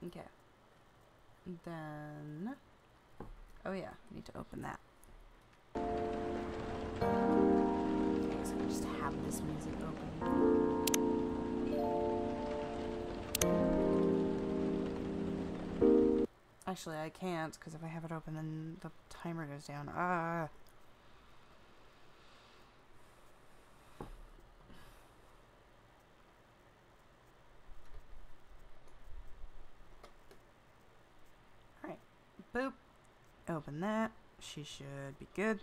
Okay. Then... Oh yeah, I need to open that. Okay, so I just have this music open. Actually, I can't, because if I have it open, then the timer goes down. Ah. Alright. Boop. Open that. She should be good.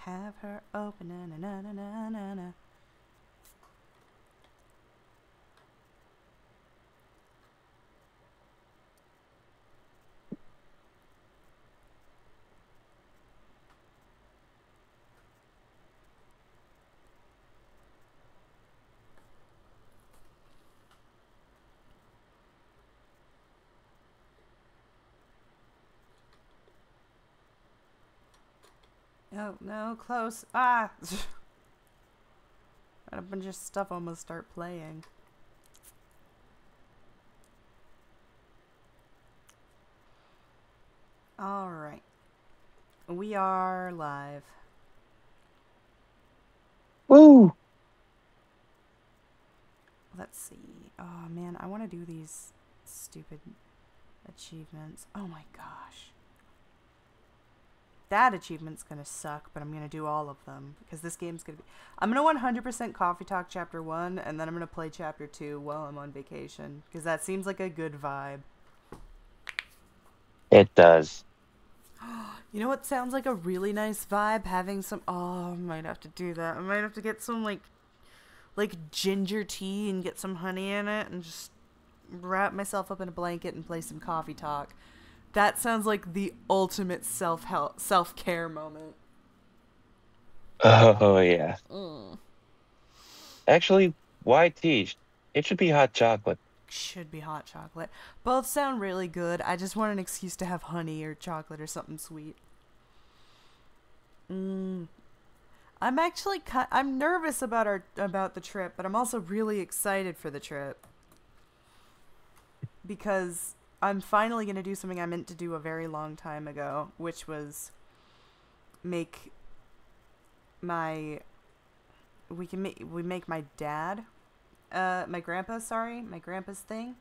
Have her open. Na na na na na na. Oh, no, close. Ah! And a bunch of stuff almost start playing. Alright. We are live. Woo! Let's see. Oh, man, I want to do these stupid achievements. Oh my gosh. That achievement's gonna suck, but I'm gonna do all of them because this game's gonna be... I'm gonna 100% Coffee Talk Chapter 1, and then I'm gonna play Chapter 2 while I'm on vacation, because that seems like a good vibe. It does. You know what sounds like a really nice vibe? Having some... Oh, I might have to do that. I might have to get some, like ginger tea and get some honey in it and just wrap myself up in a blanket and play some Coffee Talk. That sounds like the ultimate self-care moment. Oh, yeah. Mm. Actually, why tea? It should be hot chocolate. Should be hot chocolate. Both sound really good. I just want an excuse to have honey or chocolate or something sweet. I'm actually I'm nervous about the trip, but I'm also really excited for the trip. Because I'm finally going to do something I meant to do a very long time ago, which was make my we make my dad my grandpa's thing.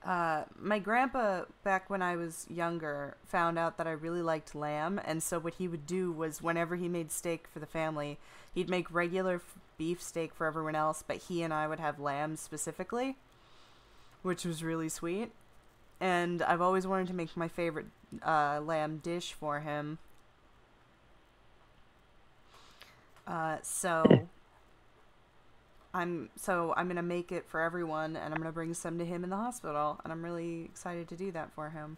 My grandpa, back when I was younger, found out that I really liked lamb, and so what he would do was whenever he made steak for the family, he'd make regular beef steak for everyone else, but he and I would have lamb specifically, which was really sweet. And I've always wanted to make my favorite lamb dish for him. So I'm gonna make it for everyone, and I'm gonna bring some to him in the hospital, and I'm really excited to do that for him.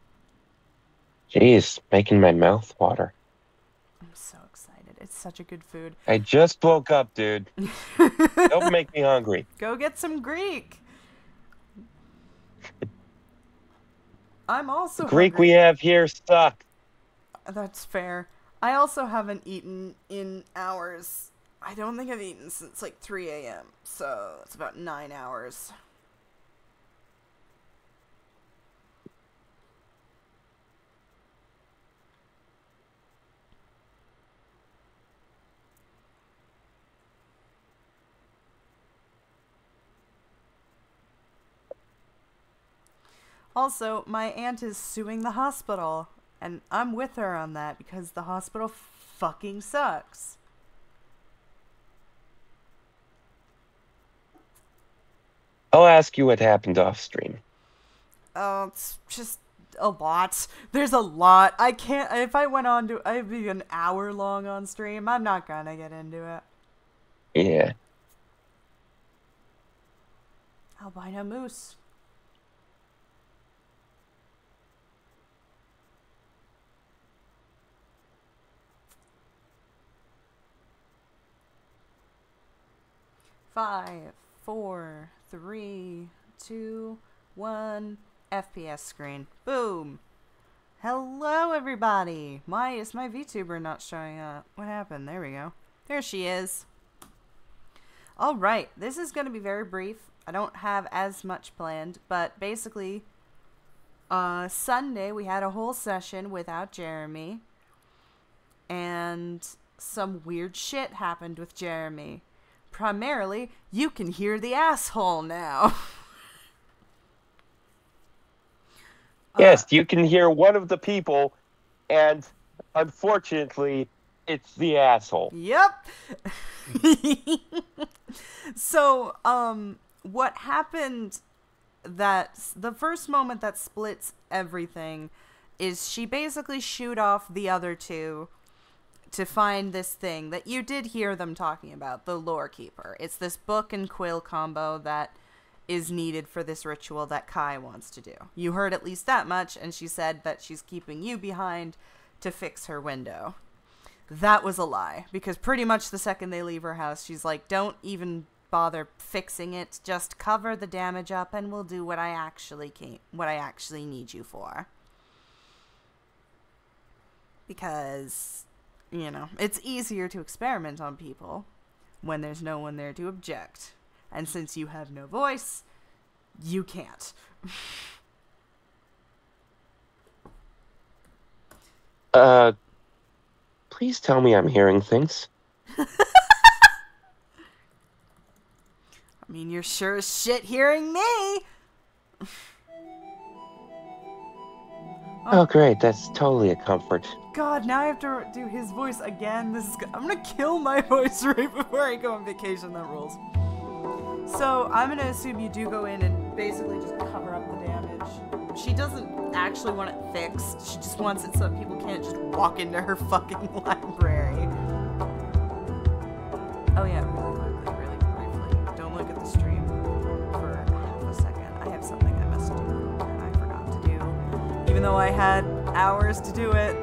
Jeez, making my mouth water. I'm so excited. It's such a good food. I just woke up, dude. Don't make me hungry. Go get some Greek. I'm The also Greek we hungry. have here sucks. That's fair. I also haven't eaten in hours. I don't think I've eaten since like 3 a.m. So it's about 9 hours. Also, my aunt is suing the hospital, and I'm with her on that because the hospital fucking sucks. I'll ask you what happened off stream. Oh, it's just a lot. There's a lot. I can't. If I went on to, I'd be an hour long on stream. I'm not gonna get into it. Yeah. Albino moose. Five, four, three, two, one. FPS screen. Boom. Hello, everybody. Is my VTuber not showing up? What happened? There we go. There she is. All right, this is going to be very brief. I don't have as much planned, but basically, Sunday we had a whole session without Jeremy, and some weird shit happened with Jeremy. Primarily, you can hear the asshole now. Yes, you can hear one of the people, and unfortunately, it's the asshole. Yep. So, what happened the first moment that splits everything is she basically shoot off the other two to find this thing that you did hear them talking about, the Lore Keeper. It's this book and quill combo that is needed for this ritual that Kai wants to do. You heard at least that much, and she said that she's keeping you behind to fix her window. That was a lie, because pretty much the second they leave her house, she's like, don't even bother fixing it, just cover the damage up and we'll do what I actually need you for. Because, you know, it's easier to experiment on people when there's no one there to object. And since you have no voice, you can't. Please tell me I'm hearing things. I mean, you're sure as shit hearing me. Oh, great. That's totally a comfort. God, now I have to do his voice again. I'm gonna kill my voice right before I go on vacation. That rules. So, I'm gonna assume you do go in and basically just cover up the damage. She doesn't actually want it fixed. She just wants it so people can't just walk into her fucking library. Oh yeah, really briefly. Don't look at the stream for half a second. I have something I must do and I forgot to do. Even though I had hours to do it.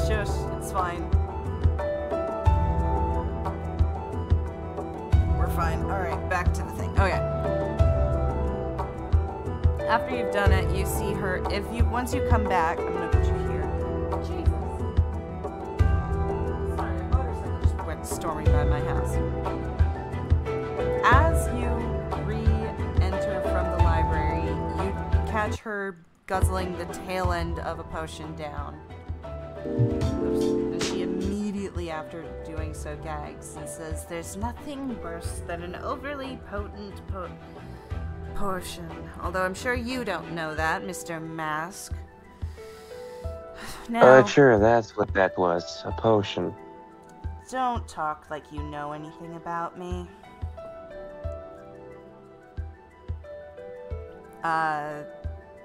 Shush, it's fine. We're fine. Alright, back to the thing. Oh yeah. After you've done it, you see her. Once you come back, I'm gonna put you here. Jesus. Sorry, a motorcycle just went storming by my house. As you re-enter from the library, you catch her guzzling the tail end of a potion down. And she immediately, after doing so, gags and says, "There's nothing worse than an overly potent potion. Although I'm sure you don't know that, Mr. Mask." Now, Sure, that's what that was. A potion. don't talk like you know anything about me.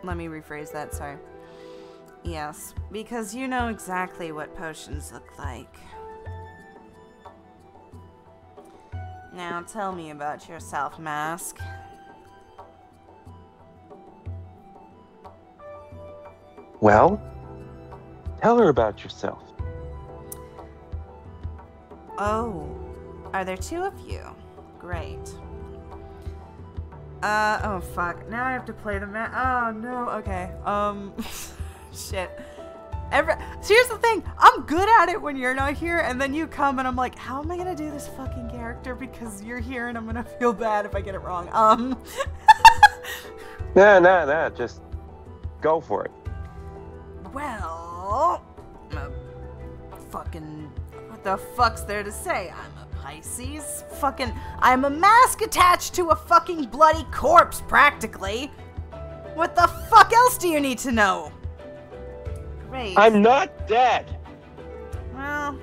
Let me rephrase that, sorry. Yes, because you know exactly what potions look like. Now tell me about yourself, Mask. Well, tell her about yourself. Oh, are there two of you? Great. Oh fuck, now I have to play the oh no, okay, shit. Here's the thing, I'm good at it when you're not here, and then you come and I'm like, how am I gonna do this fucking character because you're here and I'm gonna feel bad if I get it wrong. No, just go for it. Well, what the fuck's there to say? I'm a Pisces. I'm a mask attached to a fucking bloody corpse, practically. What the fuck else do you need to know? Great. I'm not dead. Well,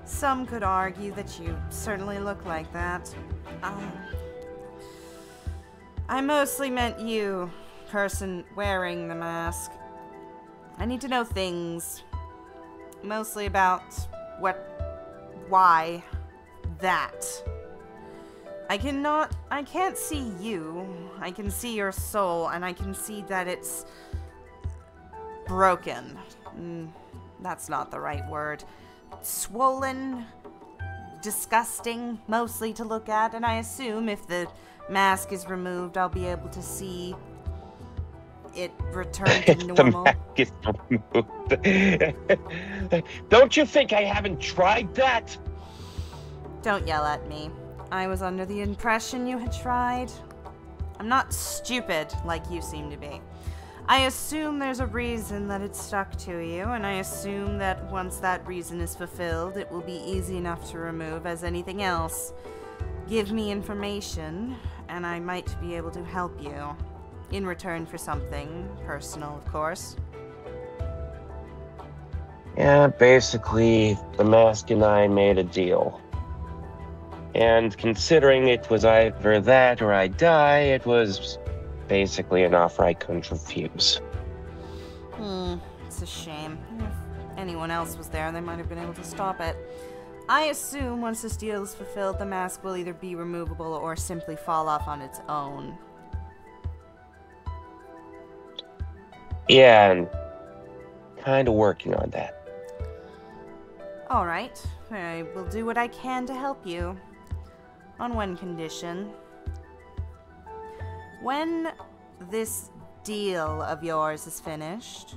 some could argue that you certainly look like that. I mostly meant you, person wearing the mask. I need to know things. Mostly about why that. I can't see you. I can see your soul, and I can see that it's broken. That's not the right word. Swollen, disgusting, mostly to look at, and I assume if the mask is removed, I'll be able to see it returned to If the normal. mask is removed. Don't you think I haven't tried that? Don't yell at me. I was under the impression you had tried. I'm not stupid like you seem to be. I assume there's a reason that it stuck to you, and I assume that once that reason is fulfilled, it will be easy enough to remove as anything else. Give me information, and I might be able to help you. In return for something personal, of course. Yeah, basically, the mask and I made a deal. And considering it was either that or I die, it was basically an offer I couldn't refuse. It's a shame. If anyone else was there, they might have been able to stop it. I assume once this deal is fulfilled, the mask will either be removable or simply fall off on its own. Yeah, and kind of working on that. Alright, I will do what I can to help you. On one condition. When this deal of yours is finished,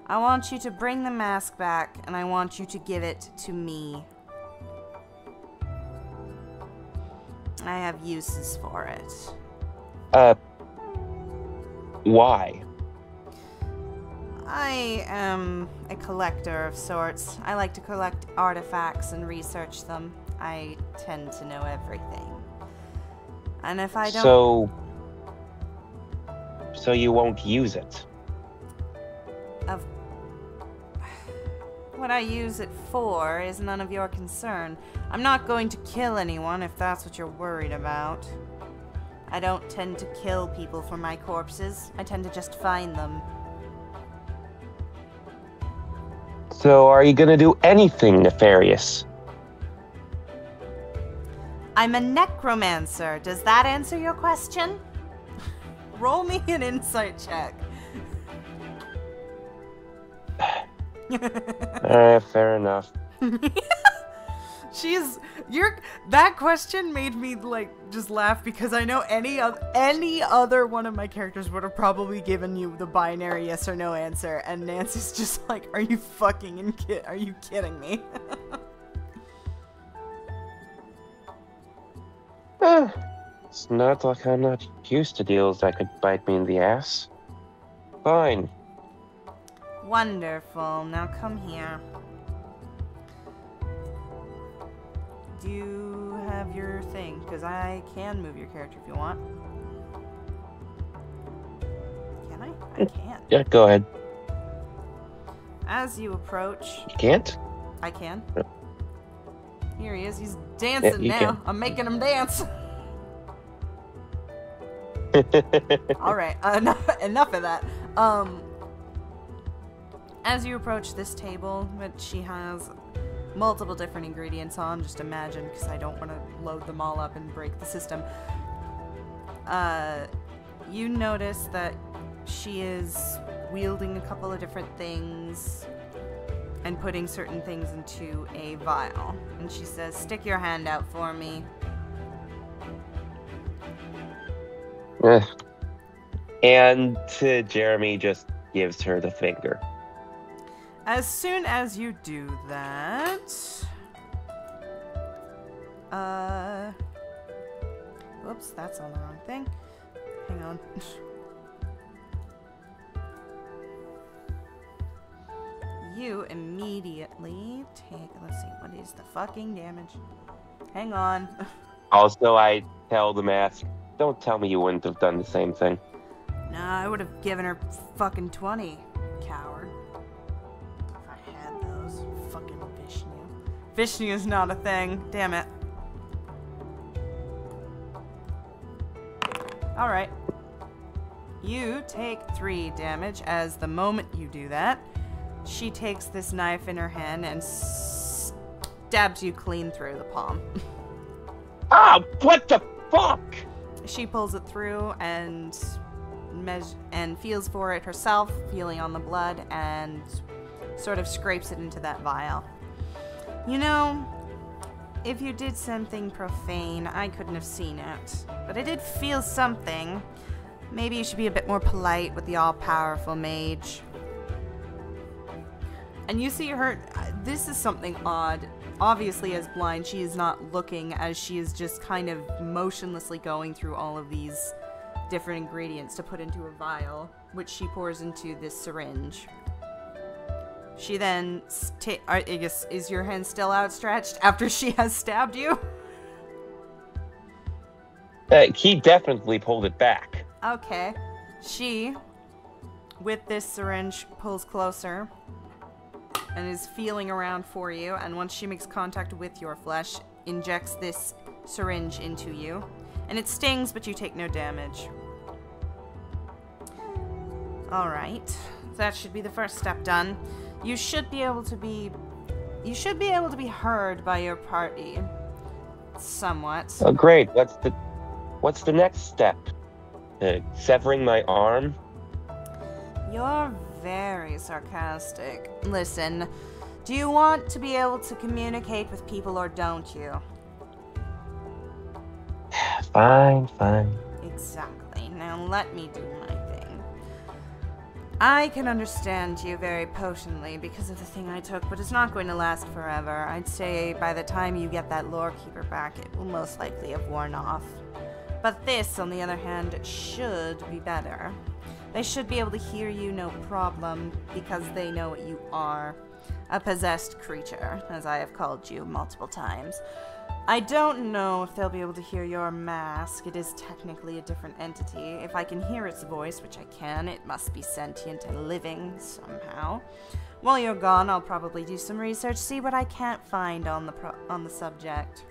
I want you to bring the mask back, and I want you to give it to me. I have uses for it. Why? I am a collector of sorts. I like to collect artifacts and research them. I tend to know everything. And if I don't... So you won't use it? What I use it for is none of your concern. I'm not going to kill anyone if that's what you're worried about. I don't tend to kill people for my corpses. I tend to just find them. So are you gonna do anything nefarious? I'm a necromancer. Does that answer your question? Roll me an insight check. Fair enough. That question made me like just laugh because I know any other one of my characters would have probably given you the binary yes or no answer, and Nancy's just like, are you kidding me? It's not like I'm not used to deals that could bite me in the ass. Fine. Wonderful. Now come here. Do you have your thing? Because I can move your character if you want. Can I? I can. Yeah, go ahead. As you approach... You can't? I can. Here he is. He's dancing you now. can. I'm making him dance. Alright, enough of that. As you approach this table, which she has multiple different ingredients on, just imagine, because I don't want to load them all up and break the system. You notice that she is wielding a couple of different things and putting certain things into a vial. And she says, stick your hand out for me. And Jeremy just gives her the finger. As soon as you do that... Whoops, that's on the wrong thing. Hang on. You immediately take... Let's see, what is the fucking damage? Hang on. Also, I tell the mask, don't tell me you wouldn't have done the same thing. Nah, I would have given her fucking 20, coward. If I had those. Fucking Vishnu. Vishnu is not a thing. Damn it. Alright. You take 3 damage as the moment you do that, she takes this knife in her hand and stabs you clean through the palm. Ah, what the fuck? She pulls it through and feels for it herself, feeling on the blood, and sort of scrapes it into that vial. You know, if you did something profane, I couldn't have seen it, but I did feel something. Maybe you should be a bit more polite with the all-powerful mage. And you see her, this is something odd. Obviously, as blind, she is not looking, as she is just kind of motionlessly going through all of these different ingredients to put into a vial, which she pours into this syringe. She then, I guess, is your hand still outstretched after she has stabbed you? He definitely pulled it back. Okay. She, with this syringe, pulls closer and is feeling around for you, and once she makes contact with your flesh, injects this syringe into you. And it stings, but you take no damage. Alright. That should be the first step done. You should be able to be heard by your party. Somewhat. Oh, great. What's the next step? Severing my arm? You're very sarcastic. Listen, do you want to be able to communicate with people or don't you? Fine. Exactly. Now let me do my thing. I can understand you very potently because of the thing I took, but it's not going to last forever. I'd say by the time you get that lore keeper back, it will most likely have worn off. But this, on the other hand, should be better. They should be able to hear you no problem, because they know what you are. A possessed creature, as I have called you multiple times. I don't know if they'll be able to hear your mask. It is technically a different entity. If I can hear its voice, which I can, it must be sentient and living somehow. While you're gone, I'll probably do some research, see what I can't find on the subject.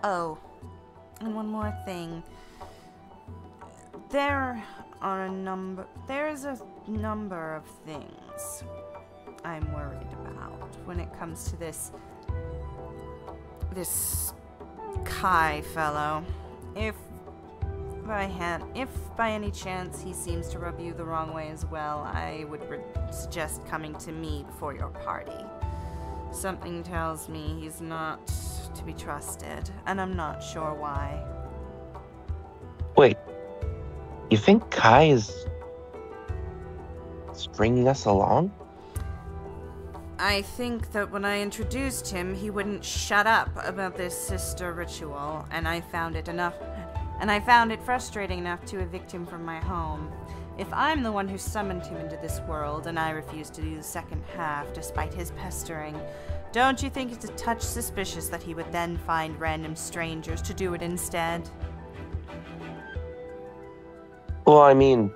Oh, and one more thing. There's a number of things I'm worried about when it comes to this Kai fellow. If by any chance he seems to rub you the wrong way as well, I would suggest coming to me before your party. Something tells me he's not to be trusted, and I'm not sure why. Wait, you think Kai is stringing us along? I think that when I introduced him, he wouldn't shut up about this sister ritual, and I found it frustrating enough to evict him from my home. If I'm the one who summoned him into this world, and I refuse to do the second half despite his pestering, don't you think it's a touch suspicious that he would then find random strangers to do it instead? Well, I mean,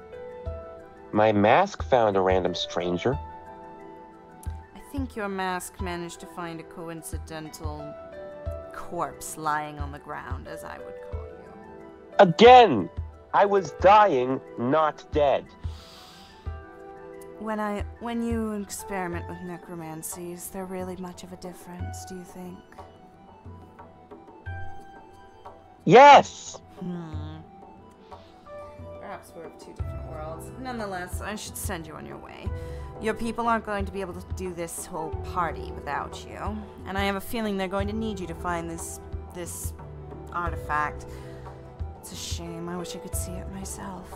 my mask found a random stranger. I think your mask managed to find a coincidental corpse lying on the ground, as I would call you. Again! I was dying, not dead. When you experiment with necromancy, is there really much of a difference, do you think? Yes! Perhaps we're of two different worlds. Nonetheless, I should send you on your way. Your people aren't going to be able to do this whole party without you, and I have a feeling they're going to need you to find this artifact. It's a shame. I wish I could see it myself.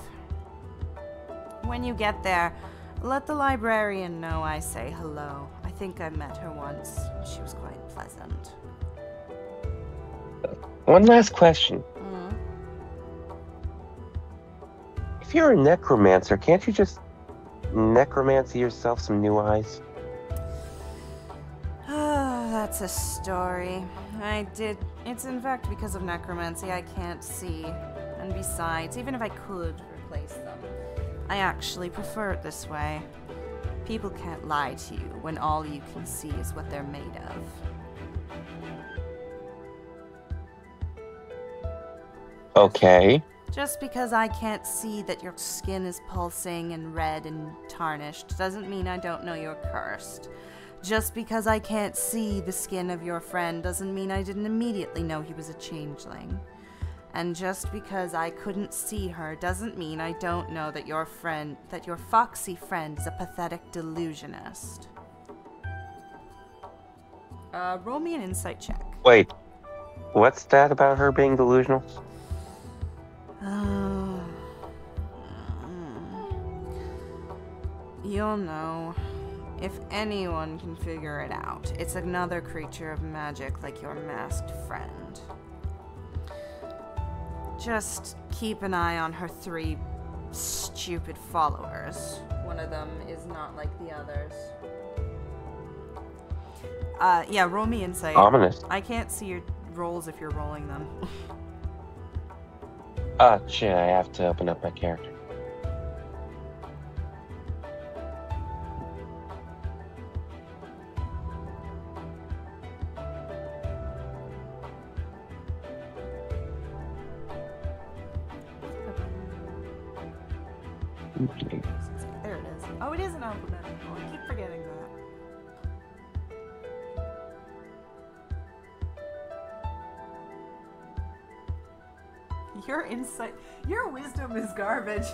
When you get there, let the librarian know I say hello. I think I met her once. She was quite pleasant. One last question. If you're a necromancer, can't you just necromancy yourself some new eyes? Oh, that's a story. It's in fact because of necromancy I can't see. And besides, even if I could replace them, I actually prefer it this way. People can't lie to you when all you can see is what they're made of. Okay. Just because I can't see that your skin is pulsing and red and tarnished doesn't mean I don't know you're cursed. Just because I can't see the skin of your friend doesn't mean I didn't immediately know he was a changeling. And just because I couldn't see her doesn't mean I don't know that your foxy friend is a pathetic delusionist. Roll me an insight check. Wait, what's that about her being delusional? You'll know. If anyone can figure it out, it's another creature of magic like your masked friend. Just keep an eye on her 3 stupid followers. One of them is not like the others. Yeah, roll me insight. Ominous. I can't see your rolls if you're rolling them. Shit, I have to open up my character. There it is. Oh, it is an alphabetical. I keep forgetting that. Your insight, your wisdom is garbage.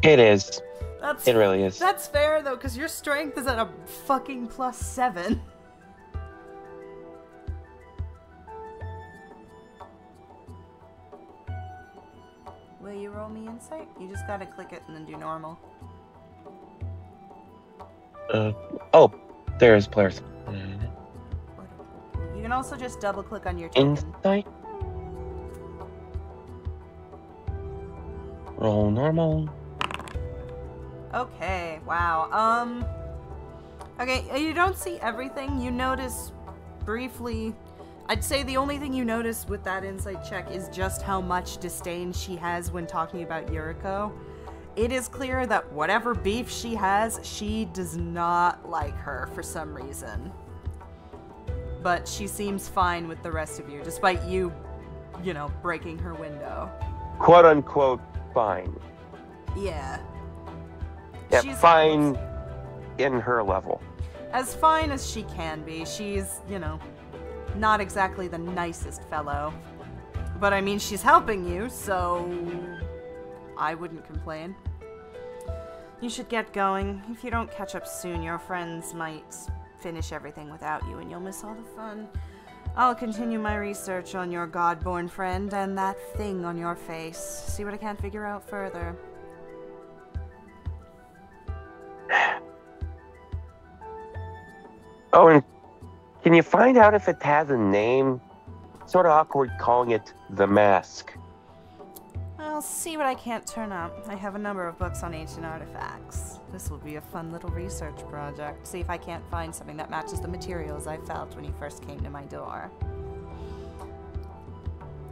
It is. That's, it really is. That's fair though, because your strength is at a fucking +7. Will you roll me insight? You just gotta click it and then do normal. Oh, there's players. You can also just double click on your token. Insight. Roll normal. Okay, wow. Okay, you don't see everything. You notice briefly. I'd say the only thing you notice with that insight check is just how much disdain she has when talking about Yuriko. It is clear that whatever beef she has, she does not like her for some reason. But she seems fine with the rest of you, despite you, you know, breaking her window. Quote unquote fine. Yeah. Yeah, She's fine in her level. As fine as she can be. She's, you know, not exactly the nicest fellow. But I mean, she's helping you, so I wouldn't complain. You should get going. If you don't catch up soon, your friends might finish everything without you and you'll miss all the fun. I'll continue my research on your god-born friend and that thing on your face. See what I can figure out further. Oh, and can you find out if it has a name? Sort of awkward calling it The Mask. I'll see what I can't turn up. I have a number of books on ancient artifacts. This will be a fun little research project. See if I can't find something that matches the materials I felt when you first came to my door.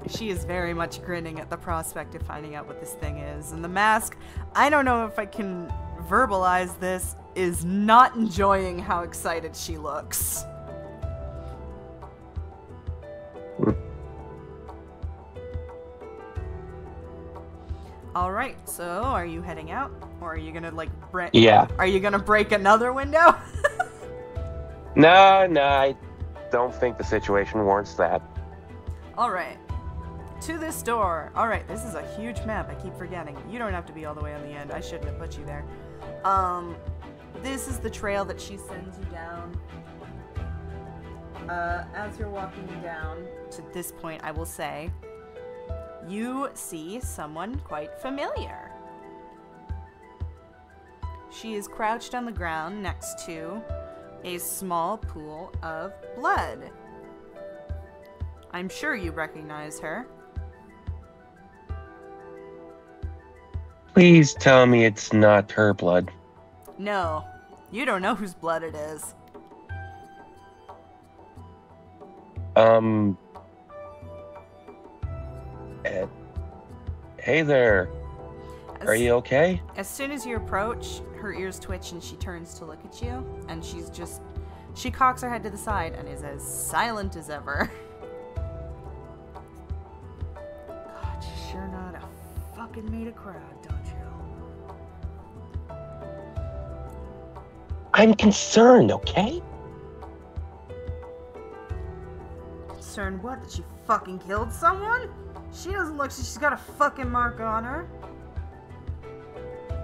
She is very much grinning at the prospect of finding out what this thing is. And the mask, I don't know if I can verbalize this, is not enjoying how excited she looks. Alright, so are you heading out? Or are you gonna, like, Yeah. Are you gonna break another window? No, I don't think the situation warrants that. Alright. To this door. Alright, this is a huge map, I keep forgetting. You don't have to be all the way on the end. I shouldn't have put you there. This is the trail that she sends you down. As you're walking down to this point, I will say, you see someone quite familiar. She is crouched on the ground next to a small pool of blood. I'm sure you recognize her. Please tell me it's not her blood. No, you don't know whose blood it is. Hey there. Are you okay? As soon as you approach, her ears twitch and she turns to look at you, and she cocks her head to the side and is as silent as ever. God, you sure know how to fucking meet a crowd, don't you? I'm concerned, okay? Concerned what? That she fucking killed someone? She doesn't look like she's got a fucking mark on her.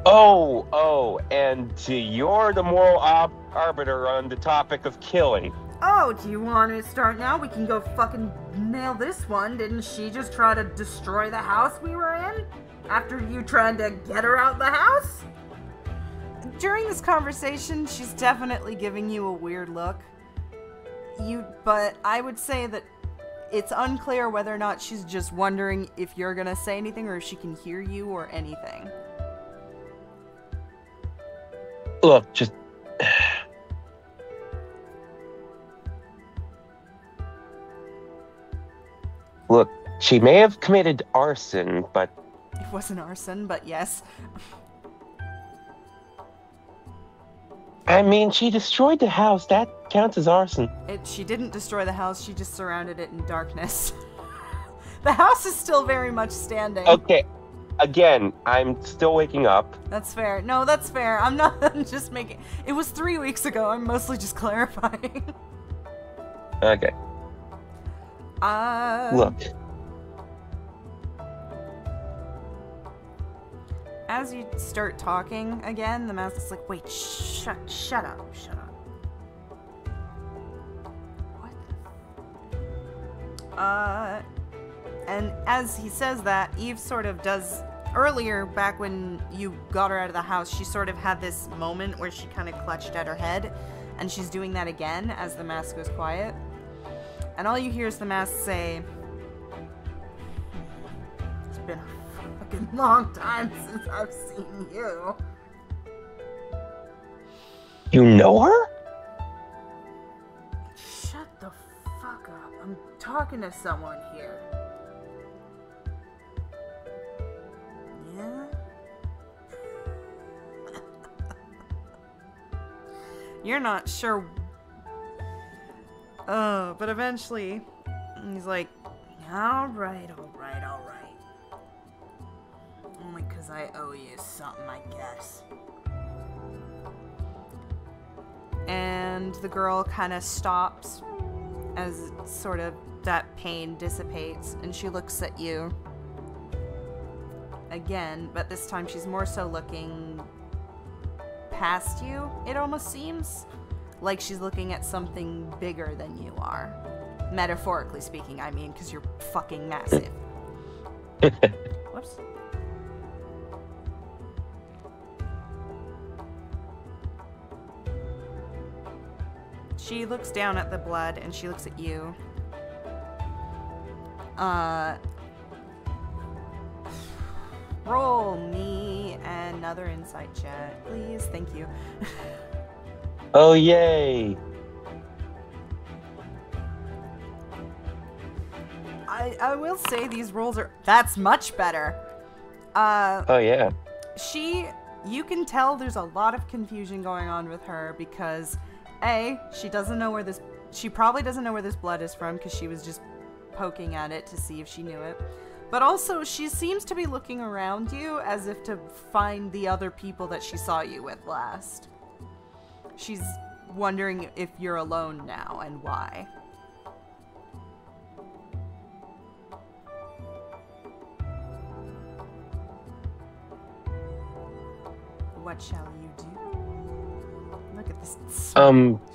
Oh, and you're the moral arbiter on the topic of killing. Oh, do you want to start now? We can go fucking nail this one. Didn't she just try to destroy the house we were in? After you tried to get her out the house? during this conversation, she's definitely giving you a weird look. But I would say that it's unclear whether or not she's just wondering if you're gonna say anything or if she can hear you or anything. Look, just... Look, she may have committed arson, but... It wasn't arson, but yes. I mean, she destroyed the house. That counts as arson. She didn't destroy the house, she just surrounded it in darkness. The house is still very much standing. Okay, again, I'm still waking up. That's fair. No, that's fair. I'm not I'm just making... It was 3 weeks ago, I'm mostly just clarifying. Okay. Look. As you start talking again, the mask is like, wait, shut up. What? And as he says that, Eve sort of does, earlier, back when you got her out of the house, she sort of had this moment where she kind of clutched at her head, and she's doing that again as the mask goes quiet. And all you hear is the mask say, "It's been a fucking long time since I've seen you." You know her? Shut the fuck up. I'm talking to someone here. Yeah? You're not sure. But eventually, he's like, alright. Only 'cause I owe you something, I guess. And the girl kind of stops as sort of that pain dissipates, and she looks at you again, but this time she's more so looking past you, it almost seems. Like she's looking at something bigger than you are. Metaphorically speaking, I mean, because you're fucking massive. Whoops. She looks down at the blood, and she looks at you. Roll me another insight check, please. Thank you. Oh, yay! I will say these rolls are... That's much better. Oh, yeah. You can tell there's a lot of confusion going on with her because, A, she doesn't know where this... She probably doesn't know where this blood is from because she was just poking at it to see if she knew it. But also, she seems to be looking around you as if to find the other people that she saw you with last. She's wondering if you're alone now and why. What shall you do? Look at this.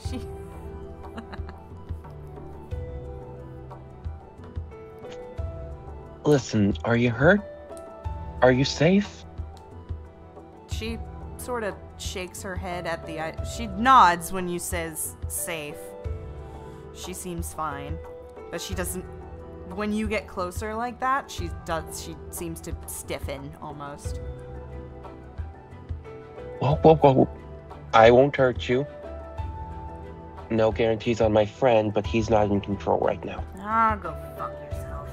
She... Listen, are you hurt? Are you safe? She sort of shakes her head at the... She nods when you says safe. She seems fine. But she doesn't... When you get closer like that, she seems to stiffen almost. Whoa. I won't hurt you. No guarantees on my friend, but he's not in control right now. Ah, go fuck yourself.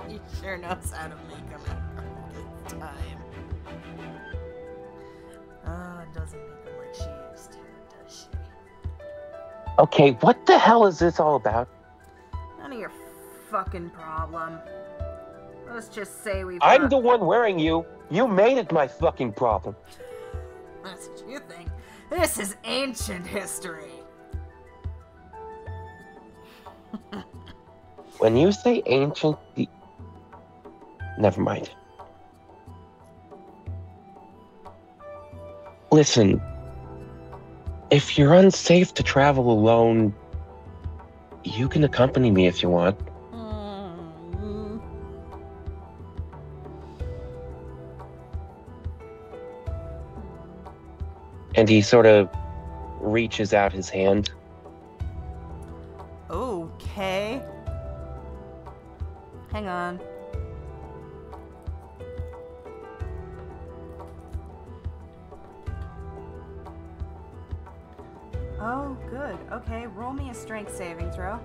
He sure knows how to make him after all this time. It doesn't make him like she used to, does she? Okay, what the hell is this all about? None of your fucking problem. Let's just say we've I'm the one wearing you. You made it my fucking problem. That's what you think. This is ancient history. When you say ancient, never mind. Listen, if you're unsafe to travel alone, you can accompany me if you want. And he sort of reaches out his hand. Okay. Hang on. Oh, good. Okay, roll me a strength saving throw.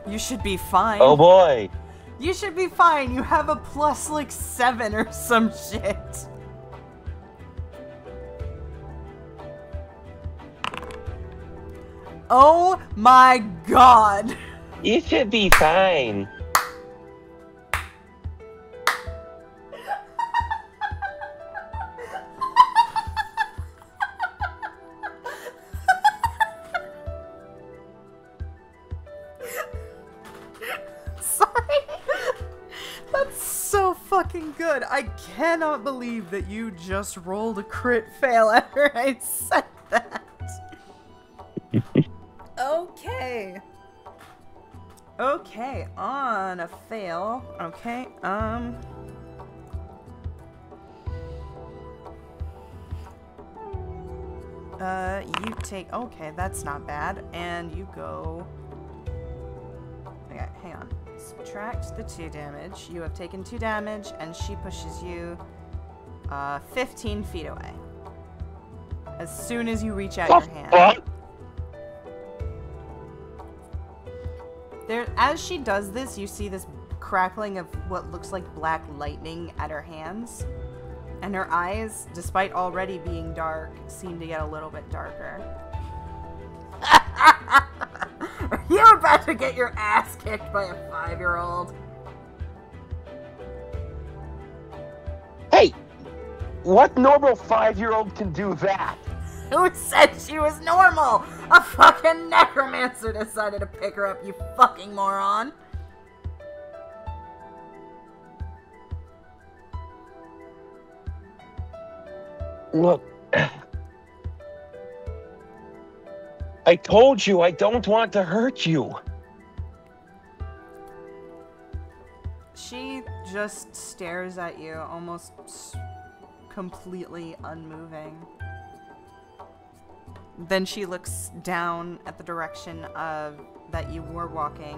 You should be fine. Oh boy! You should be fine. You have a plus like 7 or some shit. Oh my god. You should be fine. That's so fucking good. I cannot believe that you just rolled a crit fail after I said that. Okay. Okay, on a fail. Okay, you take, okay, that's not bad. And you go, okay, hang on. Subtract the 2 damage. You have taken 2 damage, and she pushes you 15 feet away. As soon as you reach out your hand. As she does this, you see this crackling of what looks like black lightning at her hands. And her eyes, despite already being dark, seem to get a little bit darker. Are you about to get your ass kicked by a 5-year-old? Hey! What normal 5-year-old can do that? Who said she was normal? A fucking necromancer decided to pick her up, you fucking moron. Look, I told you I don't want to hurt you. She just stares at you, almost completely unmoving. Then she looks down at the direction of that you were walking.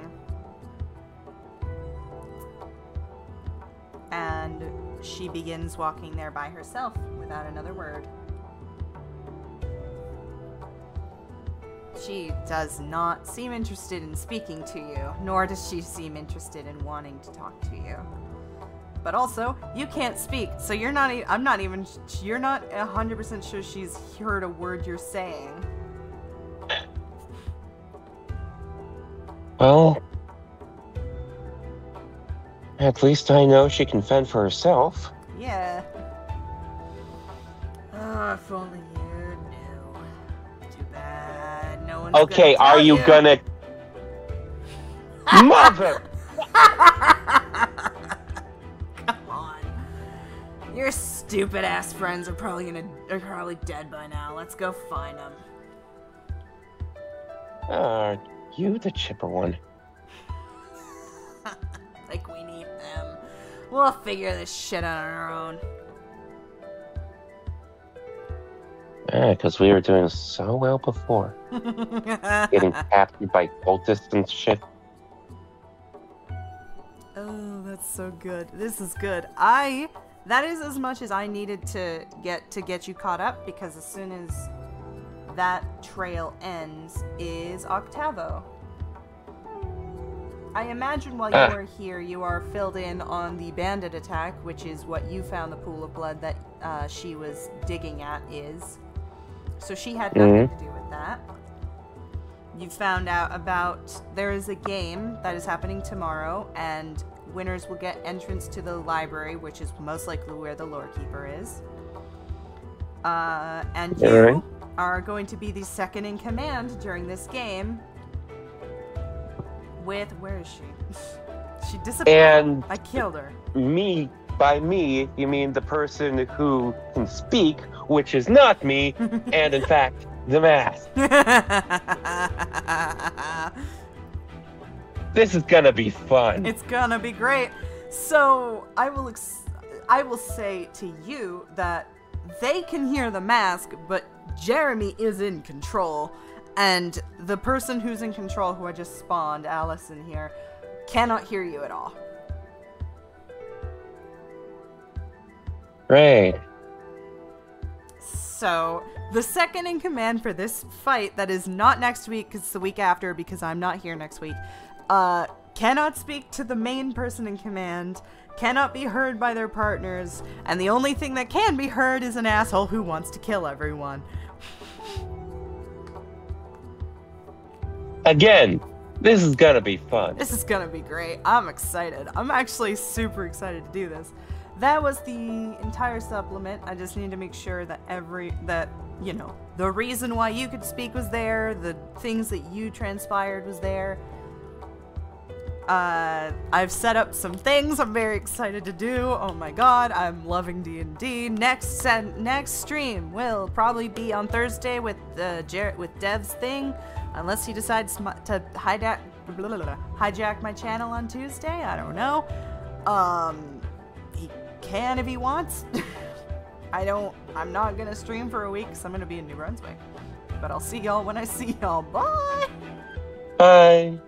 And she begins walking there by herself without another word. She does not seem interested in speaking to you, nor does she seem interested in wanting to talk to you. But also, you can't speak, so you're not, you're not 100% sure she's heard a word you're saying. Well, at least I know she can fend for herself. Yeah. Oh, if only you knew. Too bad. No one's Okay, gonna are you gonna... Mother! Come on. Your stupid ass friends are probably dead by now. Let's go find them. Are you the chipper one? Like we need them. We'll figure this shit out on our own. Yeah, because we were doing so well before. Getting captured by cultists and shit. Oh, that's so good. This is good. That is as much as I needed to get you caught up, because as soon as that trail ends is Octavo. I imagine while you are here, you are filled in on the bandit attack, which is what you found the pool of blood that she was digging at is. So she had nothing to do with that. You found out about there is a game that is happening tomorrow, and winners will get entrance to the library, which is most likely where the lore keeper is. And you are going to be the second in command during this game. With, where is she? She disappeared. And I killed her. Me, by me, you mean the person who can speak, which is not me, and in fact, the mask. This is gonna be fun. It's gonna be great. So I will say to you that they can hear the mask, but Jeremy is in control, and the person who's in control, who I just spawned, Allison here, cannot hear you at all. Great. So, the second in command for this fight, that is not next week, because it's the week after, because I'm not here next week, cannot speak to the main person in command, cannot be heard by their partners, and the only thing that can be heard is an asshole who wants to kill everyone. Again, this is gonna be fun. This is gonna be great. I'm excited. I'm actually super excited to do this. That was the entire supplement. I just need to make sure that you know, the reason why you could speak was there, the things that you transpired was there. I've set up some things I'm very excited to do. Oh my god, I'm loving D&D. Next stream will probably be on Thursday with Dev's thing, unless he decides to hijack my channel on Tuesday. I don't know. He can if he wants. I'm not gonna stream for a week because I'm gonna be in New Brunswick. But I'll see y'all when I see y'all. Bye! Bye.